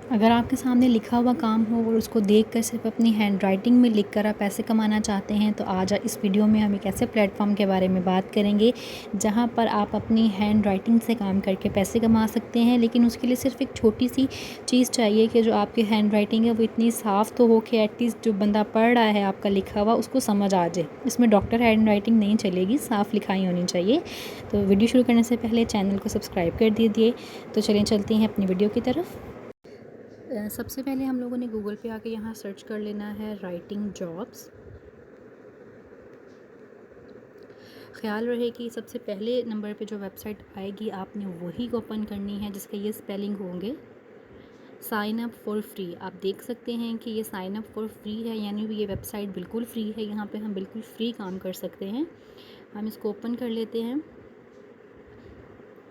अगर आपके सामने लिखा हुआ काम हो और उसको देखकर सिर्फ अपनी हैंड राइटिंग में लिखकर आप पैसे कमाना चाहते हैं, तो आज इस वीडियो में हम एक ऐसे प्लेटफॉर्म के बारे में बात करेंगे जहां पर आप अपनी हैंड राइटिंग से काम करके पैसे कमा सकते हैं। लेकिन उसके लिए सिर्फ एक छोटी सी चीज़ चाहिए कि जो आपकी हैंड राइटिंग है वो इतनी साफ़ तो हो कि एटलीस्ट जो बंदा पढ़ रहा है आपका लिखा हुआ उसको समझ आ जाए। इसमें डॉक्टर हैंड राइटिंग नहीं चलेगी, साफ़ लिखाई होनी चाहिए। तो वीडियो शुरू करने से पहले चैनल को सब्सक्राइब कर दीजिए। तो चलिए चलते हैं अपनी वीडियो की तरफ। सबसे पहले हम लोगों ने गूगल पे आके यहाँ सर्च कर लेना है राइटिंग जॉब्स। ख्याल रहे कि सबसे पहले नंबर पे जो वेबसाइट आएगी आपने वही ओपन करनी है जिसके ये स्पेलिंग होंगे साइन अप फॉर फ्री। आप देख सकते हैं कि ये साइन अप फॉर फ्री है, यानी ये वेबसाइट बिल्कुल फ्री है। यहाँ पे हम बिल्कुल फ्री काम कर सकते हैं। हम इसको ओपन कर लेते हैं।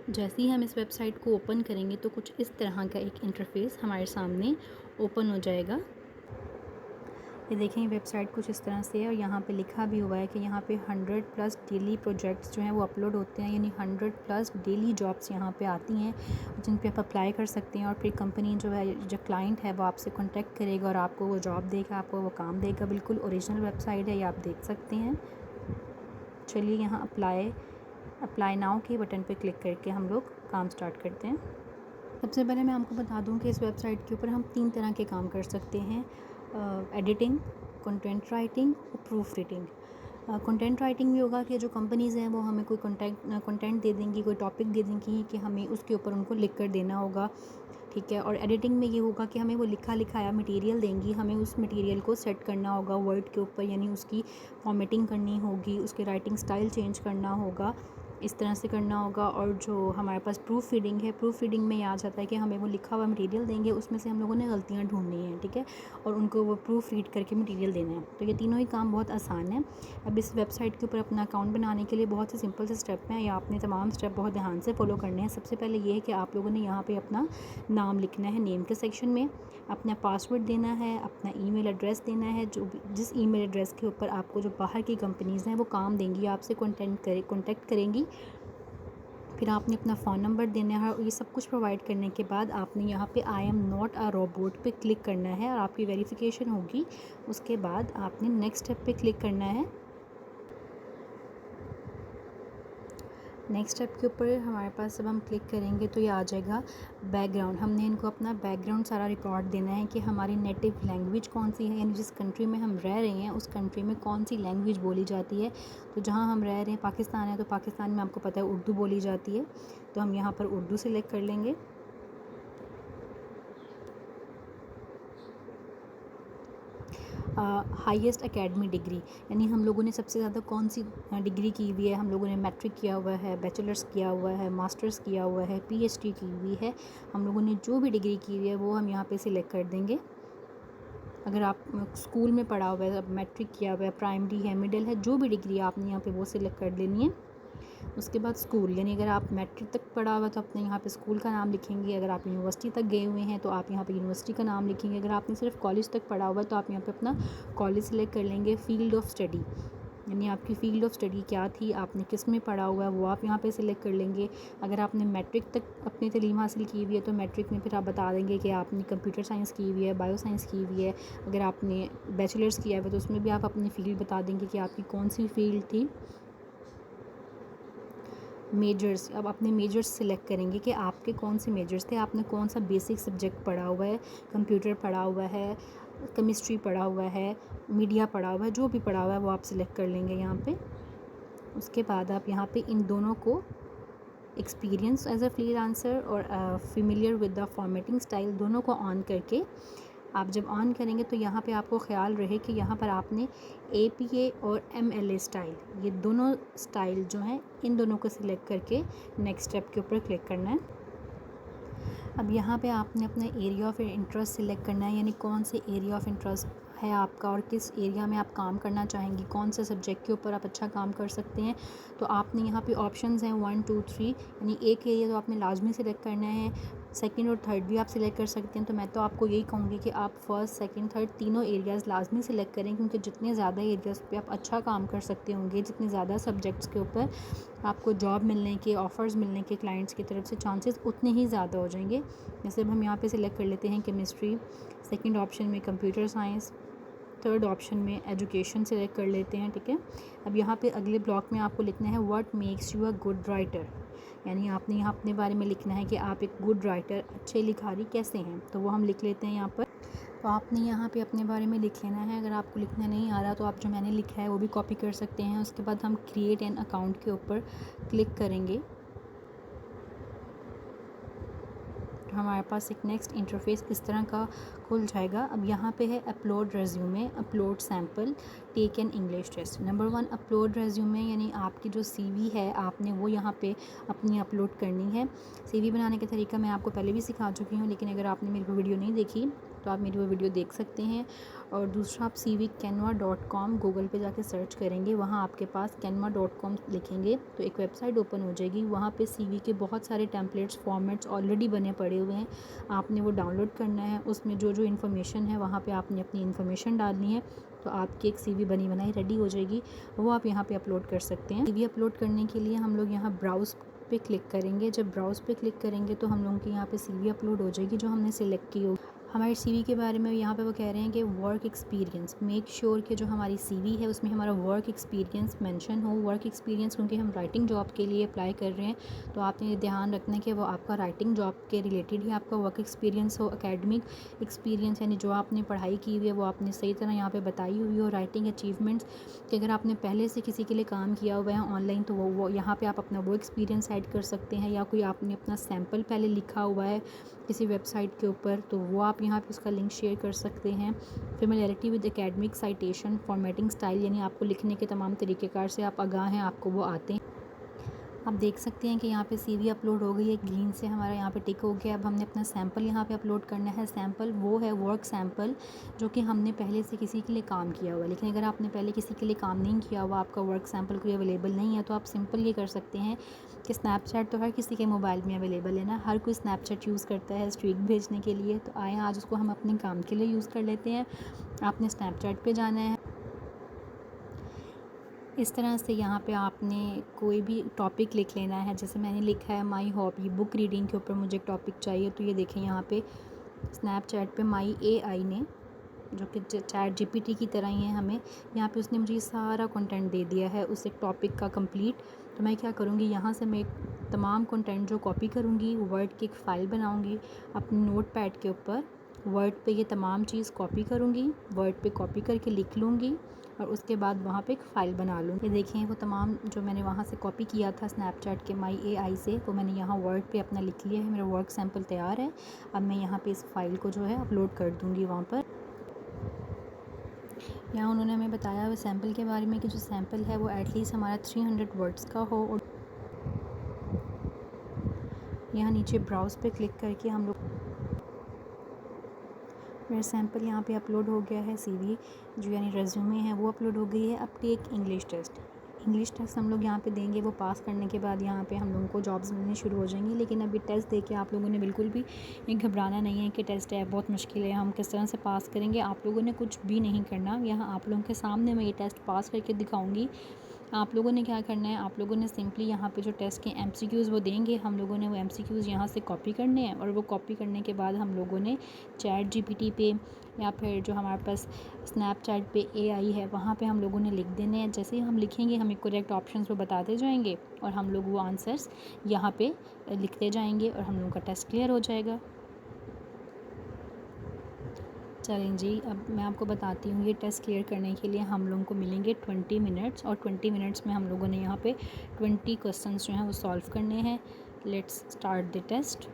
जैसे ही हम इस वेबसाइट को ओपन करेंगे तो कुछ इस तरह का एक इंटरफेस हमारे सामने ओपन हो जाएगा। ये देखें, वेबसाइट कुछ इस तरह से है और यहाँ पे लिखा भी हुआ है कि यहाँ पे 100+ डेली प्रोजेक्ट्स जो हैं वो अपलोड होते हैं, यानी 100+ डेली जॉब्स यहाँ पे आती हैं जिन पे आप अप्लाई कर सकते हैं। और फिर कंपनी जो है, जो क्लाइंट है, वो आपसे कांटेक्ट करेगा और आपको वो जॉब देगा, आपको वो काम देगा। बिल्कुल ओरिजिनल वेबसाइट है, ये आप देख सकते हैं। चलिए यहाँ अप्लाई नाउ के बटन पे क्लिक करके हम लोग काम स्टार्ट करते हैं। सबसे पहले मैं आपको बता दूं कि इस वेबसाइट के ऊपर हम 3 तरह के काम कर सकते हैं: एडिटिंग, कंटेंट राइटिंग और प्रूफ रीडिंग। कंटेंट राइटिंग में होगा कि जो कंपनीज़ हैं वो हमें कोई कंटेंट दे देंगी, कोई टॉपिक दे देंगी कि हमें उसके ऊपर उनको लिख कर देना होगा, ठीक है। और एडिटिंग में ये होगा कि हमें वो लिखा लिखाया मटेरियल देंगी, हमें उस मटेरियल को सेट करना होगा वर्ड के ऊपर, यानी उसकी फॉर्मेटिंग करनी होगी, उसके राइटिंग स्टाइल चेंज करना होगा, इस तरह से करना होगा। और जो हमारे पास प्रूफ रीडिंग है, प्रूफ रीडिंग में ये आ जाता है कि हमें वो लिखा हुआ मटेरियल देंगे, उसमें से हम लोगों ने गलतियाँ ढूंढनी हैं, ठीक है, और उनको वो प्रूफ रीड करके मटेरियल देना है। तो ये तीनों ही काम बहुत आसान है। अब इस वेबसाइट के ऊपर अपना अकाउंट बनाने के लिए बहुत से सिंपल से स्टेप हैं, या आपने तमाम स्टेप बहुत ध्यान से फॉलो करने हैं। सबसे पहले ये है कि आप लोगों ने यहाँ पर अपना नाम लिखना है, नेम के सेक्शन में अपना पासवर्ड देना है, अपना ईमेल एड्रेस देना है, जिस ईमेल एड्रेस के ऊपर आपको जो बाहर की कंपनीज़ हैं वो काम देंगी, आपसे कॉन्टेक्ट करेंगी। फिर आपने अपना फ़ोन नंबर देना है और ये सब कुछ प्रोवाइड करने के बाद आपने यहाँ पे I am not a robot पे क्लिक करना है और आपकी वेरिफिकेशन होगी। उसके बाद आपने नेक्स्ट स्टेप पे क्लिक करना है। नेक्स्ट स्टेप के ऊपर हमारे पास जब हम क्लिक करेंगे तो ये आ जाएगा बैकग्राउंड। हमने इनको अपना बैकग्राउंड सारा रिकॉर्ड देना है कि हमारी नेटिव लैंग्वेज कौन सी है, यानी जिस कंट्री में हम रह रहे हैं उस कंट्री में कौन सी लैंग्वेज बोली जाती है। तो जहाँ हम रह रहे हैं पाकिस्तान है, तो पाकिस्तान में आपको पता है उर्दू बोली जाती है, तो हम यहाँ पर उर्दू सेलेक्ट कर लेंगे। हाईएस्ट एकेडमी डिग्री, यानी हम लोगों ने सबसे ज़्यादा कौन सी डिग्री की हुई है। हम लोगों ने मैट्रिक किया हुआ है, बैचलर्स किया हुआ है, मास्टर्स किया हुआ है, पीएचडी की हुई है। हम लोगों ने जो भी डिग्री की हुई है वो हम यहाँ पे सिलेक्ट कर देंगे। अगर आप स्कूल में पढ़ा हुआ है, मैट्रिक किया हुआ है, प्राइमरी है, मिडिल है, जो भी डिग्री आपने यहाँ पे वो सिलेक्ट कर लेनी है। उसके बाद स्कूल, यानी अगर आप मैट्रिक तक पढ़ा हुआ तो अपने यहाँ पे स्कूल का नाम लिखेंगे। अगर आप यूनिवर्सिटी तक गए हुए हैं तो आप यहाँ पे यूनिवर्सिटी का नाम लिखेंगे। अगर आपने सिर्फ कॉलेज तक पढ़ा हुआ है तो आप यहाँ पे अपना कॉलेज सेलेक्ट कर लेंगे। फील्ड ऑफ स्टडी, यानी आपकी फ़ील्ड ऑफ स्टडी क्या थी, आपने किस में पढ़ा हुआ है वो आप यहाँ पे सिलेक्ट कर लेंगे। अगर आपने मैट्रिक तक अपनी तालीम हासिल की हुई है तो मैट्रिक में फिर आप बता देंगे कि आपने कंप्यूटर साइंस की हुई है, बायो साइंस की हुई है। अगर आपने बैचलर्स किया हुआ है तो उसमें भी आप अपनी फ़ील्ड बता देंगे कि आपकी कौन सी फ़ील्ड थी। मेजर्स, अब अपने मेजर्स सिलेक्ट करेंगे कि आपके कौन से मेजर्स थे, आपने कौन सा बेसिक सब्जेक्ट पढ़ा हुआ है, कंप्यूटर पढ़ा हुआ है, केमिस्ट्री पढ़ा हुआ है, मीडिया पढ़ा हुआ है, जो भी पढ़ा हुआ है वो आप सिलेक्ट कर लेंगे यहाँ पे। उसके बाद आप यहाँ पे इन दोनों को एक्सपीरियंस एज अ फ्रीलांसर और familiar with the formatting style दोनों को ऑन करके, आप जब ऑन करेंगे तो यहाँ पे आपको ख्याल रहे कि यहाँ पर आपने APA और MLA स्टाइल, ये दोनों स्टाइल जो हैं इन दोनों को सिलेक्ट करके नेक्स्ट स्टेप के ऊपर क्लिक करना है। अब यहाँ पे आपने अपना एरिया ऑफ इंटरेस्ट सिलेक्ट करना है, यानी कौन से एरिया ऑफ इंटरेस्ट है आपका और किस एरिया में आप काम करना चाहेंगे, कौन से सब्जेक्ट के ऊपर आप अच्छा काम कर सकते हैं। तो आपने यहाँ पे ऑप्शंस हैं 1 2 3, यानी एक एरिया तो आपने लाजमी सिलेक्ट करना है, सेकंड और थर्ड भी आप सिलेक्ट कर सकते हैं। तो मैं तो आपको यही कहूँगी कि आप फर्स्ट, सेकंड, थर्ड तीनों एरियाज़ लाजमी सिलेक्ट करें, क्योंकि जितने ज़्यादा एरियाज़ पे आप अच्छा काम कर सकते होंगे, जितने ज़्यादा सब्जेक्ट्स के ऊपर आपको जॉब मिलने के, ऑफ़र्स मिलने के क्लाइंट्स की तरफ से चांसेस उतने ही ज़्यादा हो जाएंगे। जैसे अब हम यहाँ पे सिलेक्ट कर लेते हैं केमिस्ट्री, सेकंड ऑप्शन में कंप्यूटर साइंस, थर्ड ऑप्शन में एजुकेशन सेलेक्ट कर लेते हैं, ठीक है। अब यहाँ पे अगले ब्लॉक में आपको लिखना है what makes you a good writer, यानी आपने यहाँ अपने बारे में लिखना है कि आप एक गुड राइटर, अच्छे लिखारी कैसे हैं, तो वो हम लिख लेते हैं यहाँ पर। तो आपने यहाँ पे अपने बारे में लिख लेना है। अगर आपको लिखना नहीं आ रहा तो आप जो मैंने लिखा है वो भी कॉपी कर सकते हैं। उसके बाद हम क्रिएट एन अकाउंट के ऊपर क्लिक करेंगे, हमारे पास एक नेक्स्ट इंटरफेस इस तरह का खुल जाएगा। अब यहाँ पे है upload resume, upload sample, take an English test. Number 1 upload resume, यानी आपकी जो सीवी है आपने वो यहाँ पे अपनी अपलोड करनी है। सीवी बनाने का तरीका मैं आपको पहले भी सिखा चुकी हूँ, लेकिन अगर आपने मेरी वो वीडियो नहीं देखी तो आप मेरी वो वीडियो देख सकते हैं। और दूसरा, आप cvcanva.com गूगल पे जाके सर्च करेंगे, वहाँ आपके पास canva.com लिखेंगे तो एक वेबसाइट ओपन हो जाएगी। वहाँ पे सीवी के बहुत सारे टेम्पलेट्स, फॉर्मेट्स ऑलरेडी बने पड़े हुए हैं, आपने वो डाउनलोड करना है। उसमें जो जो इन्फॉर्मेशन है वहाँ पे आपने अपनी इन्फॉर्मेशन डालनी है, तो आपकी एक सीवी बनी बनाई रेडी हो जाएगी, वो आप यहाँ पे अपलोड कर सकते हैं। सीवी अपलोड करने के लिए हम लोग यहाँ ब्राउज़ पे क्लिक करेंगे। जब ब्राउज़ पे क्लिक करेंगे तो हम लोगों की यहाँ पे सीवी अपलोड हो जाएगी जो हमने सिलेक्ट की होगी। हमारी सीवी के बारे में यहाँ पे वो कह रहे हैं कि वर्क एक्सपीरियंस, मेक श्योर कि जो हमारी सीवी है उसमें हमारा वर्क एक्सपीरियंस मेंशन हो। वर्क एक्सपीरियंस क्योंकि हम राइटिंग जॉब के लिए अप्लाई कर रहे हैं, तो आपने ध्यान रखना है कि वो आपका राइटिंग जॉब के रिलेटेड ही आपका वर्क एक्सपीरियंस हो। एकेडमिक एक्सपीरियंस यानी जो आपने पढ़ाई की हुई है वो आपने सही तरह यहाँ पर बताई हुई हो। राइटिंग अचीवमेंट्स कि अगर आपने पहले से किसी के लिए काम किया हुआ है ऑनलाइन तो वो यहाँ पर आप अपना वो एक्सपीरियंस ऐड कर सकते हैं, या कोई आपने अपना सैम्पल पहले लिखा हुआ है किसी वेबसाइट के ऊपर तो वो आप यहाँ पे उसका लिंक शेयर कर सकते हैं। Familiarity with academic citation, formatting style, यानी आपको लिखने के तमाम तरीक़ेकार से आप आगाह हैं, आपको वो आते हैं। आप देख सकते हैं कि यहाँ पे सीवी अपलोड हो गई है, ग्रीन से हमारा यहाँ पे टिक हो गया। अब हमने अपना सैंपल यहाँ पे अपलोड करना है। सैंपल वो है वर्क सैंपल जो कि हमने पहले से किसी के लिए काम किया हुआ है, लेकिन अगर आपने पहले किसी के लिए काम नहीं किया हुआ, आपका वर्क सैंपल कोई अवेलेबल नहीं है, तो आप सिंपल ये कर सकते हैं कि स्नैपचैट तो हर किसी के मोबाइल में अवेलेबल है ना, हर कोई स्नैपचैट यूज़ करता है स्ट्रीक भेजने के लिए। तो आए आज उसको हम अपने काम के लिए यूज़ कर लेते हैं। आपने स्नैपचैट पर जाना है, इस तरह से यहाँ पे आपने कोई भी टॉपिक लिख लेना है। जैसे मैंने लिखा है माई हॉबी, बुक रीडिंग के ऊपर मुझे एक टॉपिक चाहिए, तो ये देखें यहाँ पे स्नैपचैट पे माई एआई ने, जो कि चैट जीपीटी की तरह ही है, हमें यहाँ पे उसने मुझे सारा कंटेंट दे दिया है उस एक टॉपिक का कंप्लीट। तो मैं क्या करूँगी, यहाँ से मैं तमाम कंटेंट जो कॉपी करूँगी, वर्ड की एक फ़ाइल बनाऊँगी अपने नोट पैड के ऊपर, वर्ड पे ये तमाम चीज़ कॉपी करूँगी, वर्ड पे कॉपी करके लिख लूँगी और उसके बाद वहाँ पे एक फ़ाइल बना लूँगी। ये देखें वो तमाम जो मैंने वहाँ से कॉपी किया था स्नैपचैट के माई एआई से, वो मैंने यहाँ वर्ड पे अपना लिख लिया है। मेरा वर्क सैंपल तैयार है। अब मैं यहाँ पे इस फाइल को जो है अपलोड कर दूँगी वहाँ पर। यहाँ उन्होंने हमें बताया हुआ सैंपल के बारे में कि जो सैंपल है वो एटलीस्ट हमारा 300 वर्ड्स का हो। और यहाँ नीचे ब्राउज़ पे क्लिक करके हम लोग, मेरा सैंपल यहाँ पे अपलोड हो गया है। सीवी जो यानी रेज्यूमे है वो अपलोड हो गई है। अब take English test, English test हम लोग यहाँ पे देंगे। वो पास करने के बाद यहाँ पे हम लोगों को जॉब्स मिलनी शुरू हो जाएंगी। लेकिन अभी टेस्ट दे के आप लोगों ने बिल्कुल भी घबराना नहीं है कि टेस्ट है बहुत मुश्किल है, हम किस तरह से पास करेंगे। आप लोगों ने कुछ भी नहीं करना, यहाँ आप लोगों के सामने मैं ये टेस्ट पास करके दिखाऊँगी। आप लोगों ने क्या करना है, आप लोगों ने सिंपली यहाँ पे जो टेस्ट के एमसीक्यूज़ वो देंगे, हम लोगों ने वो एमसीक्यूज़ यहाँ से कॉपी करने हैं और वो कॉपी करने के बाद हम लोगों ने चैट जीपीटी पे या फिर जो हमारे पास स्नैपचैट पे एआई है वहाँ पे हम लोगों ने लिख देने हैं। जैसे ही हम लिखेंगे हमें करेक्ट ऑप्शंस वो बताते जाएंगे और हम लोग वो आंसर्स यहाँ पे लिखते जाएंगे और हम लोगों का टेस्ट क्लियर हो जाएगा। चलें जी, अब मैं आपको बताती हूँ ये टेस्ट क्लियर करने के लिए हम लोगों को मिलेंगे 20 मिनट्स, और 20 मिनट्स में हम लोगों ने यहाँ पे 20 क्वेश्चंस जो हैं वो सॉल्व करने हैं। Let's start the test.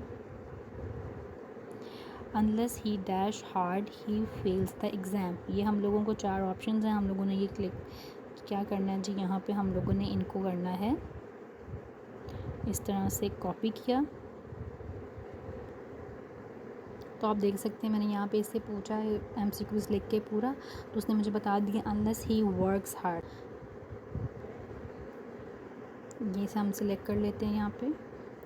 Unless he dash hard he fails the exam, ये हम लोगों को 4 ऑप्शंस हैं। हम लोगों ने ये क्लिक क्या करना है जी, यहाँ पे हम लोगों ने इनको करना है इस तरह से कॉपी किया। तो आप देख सकते हैं मैंने यहाँ पे इससे पूछा है एमसीक्यूज़ लिख के पूरा, तो उसने मुझे बता दिया अनलेस ही वर्क्स हार्ड। ये से हम सिलेक्ट कर लेते हैं यहाँ पे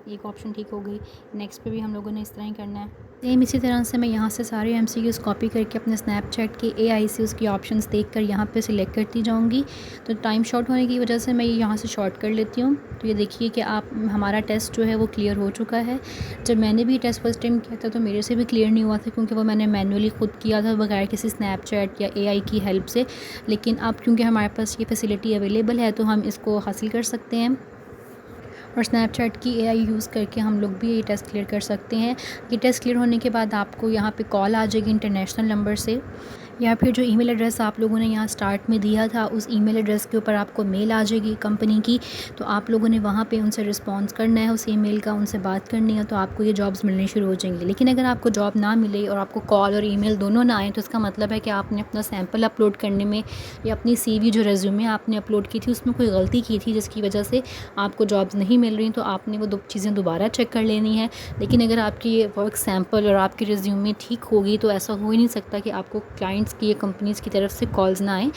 एक ऑप्शन ठीक हो गई। नेक्स्ट पे भी हम लोगों ने इस तरह ही करना है। सेम इसी तरह से मैं यहाँ से सारे MCQs कॉपी करके अपने स्नैपचैट के AI से उसकी ऑप्शंस देखकर यहाँ पे सिलेक्ट करती जाऊँगी। तो टाइम शॉर्ट होने की वजह से मैं यहाँ से शॉर्ट कर लेती हूँ। तो ये देखिए कि आप हमारा टेस्ट जो है वो क्लियर हो चुका है। जब मैंने भी टेस्ट फर्स्ट टाइम किया था तो मेरे से भी क्लियर नहीं हुआ था, क्योंकि वो मैंने मैनुअली ख़ुद किया था बगैर किसी स्नैपचैट या AI की हेल्प से। लेकिन अब क्योंकि हमारे पास ये फैसिलिटी अवेलेबल है तो हम इसको हासिल कर सकते हैं और स्नैपचैट की AI यूज़ करके हम लोग भी ये टेस्ट क्लियर कर सकते हैं। ये टेस्ट क्लियर होने के बाद आपको यहाँ पे कॉल आ जाएगी इंटरनेशनल नंबर से, या फिर जो ईमेल एड्रेस आप लोगों ने यहाँ स्टार्ट में दिया था उस ईमेल एड्रेस के ऊपर आपको मेल आ जाएगी कंपनी की। तो आप लोगों ने वहाँ पे उनसे रिस्पॉन्स करना है उस ईमेल का, उनसे बात करनी है, तो आपको ये जॉब्स मिलनी शुरू हो जाएंगी। लेकिन अगर आपको जॉब ना मिले और आपको कॉल और ईमेल दोनों ना आए तो इसका मतलब है कि आपने अपना सैम्पल अपलोड करने में या अपनी CV जो रेज्यूमे आपने अपलोड की थी उसमें कोई गलती की थी जिसकी वजह से आपको जॉब्स नहीं मिल रही। तो आपने वो 2 चीज़ें दोबारा चेक कर लेनी है। लेकिन अगर आपकी ये वर्क सैम्पल और आपकी रेज्यूमे ठीक होगी तो ऐसा हो ही नहीं सकता कि आपको क्लाइंट्स की या कंपनीज़ की तरफ से कॉल्स ना आए।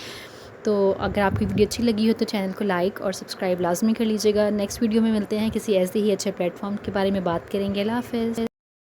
तो अगर आपकी वीडियो अच्छी लगी हो तो चैनल को लाइक और सब्सक्राइब लाजमी कर लीजिएगा। नेक्स्ट वीडियो में मिलते हैं, किसी ऐसे ही अच्छे प्लेटफॉर्म के बारे में बात करेंगे। अल्लाह हाफ़िज़।